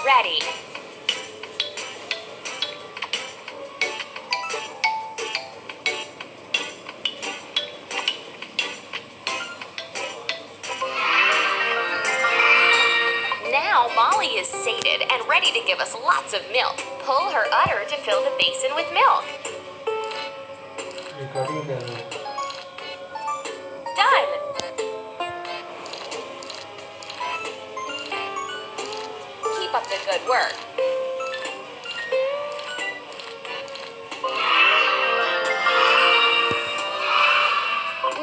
ready. Now Molly is sated and ready to give us lots of milk. Pull her udder to fill the basin with milk. Done! Keep up the good work.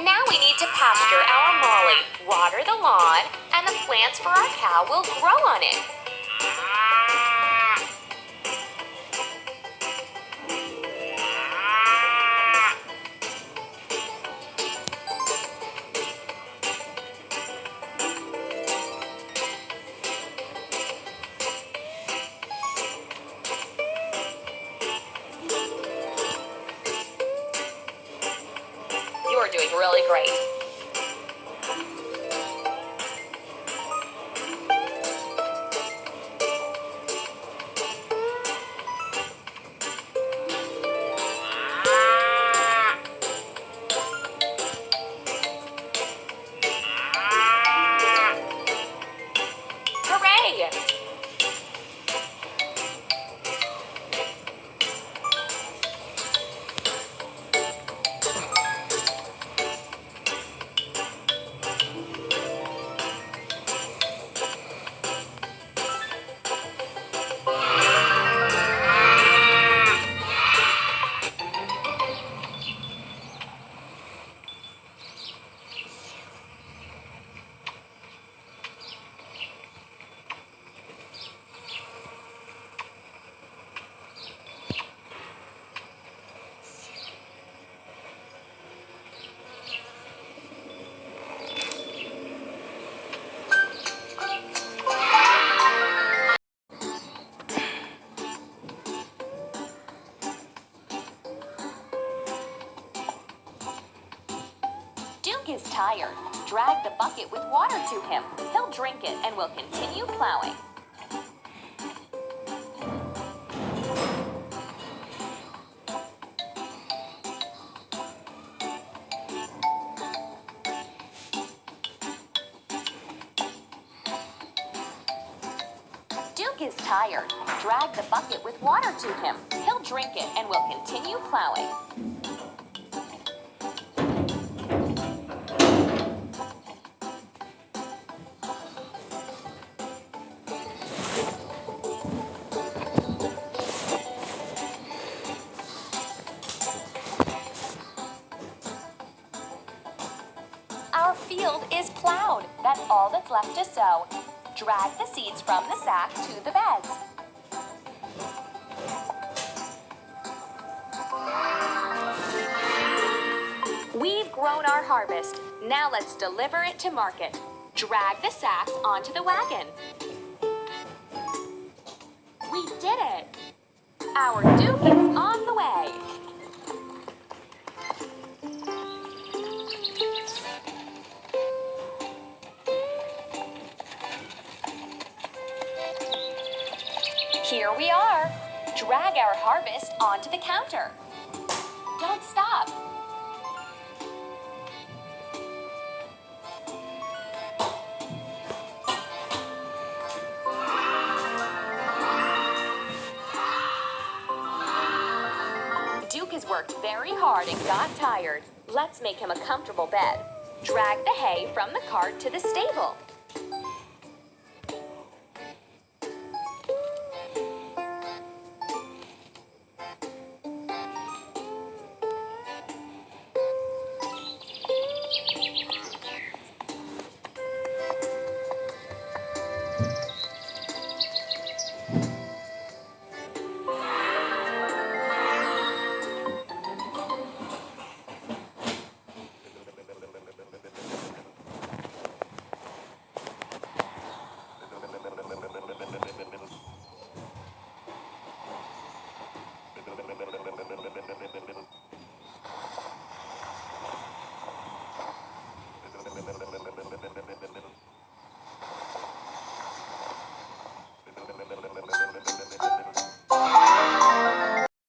Now we need to pasture our Molly, water the lawn, and the plants for our cow will grow on it. You're doing really great. Hooray! Duke is tired. Drag the bucket with water to him. He'll drink it and will continue plowing. Duke is tired. Drag the bucket with water to him. He'll drink it and will continue plowing. Our field is plowed. That's all that's left to sow. Drag the seeds from the sack to the beds. We've grown our harvest. Now let's deliver it to market. Drag the sacks onto the wagon. We did it! Our Duke is on the way. Here we are. Drag our harvest onto the counter. Don't stop. Duke has worked very hard and got tired. Let's make him a comfortable bed. Drag the hay from the cart to the stable.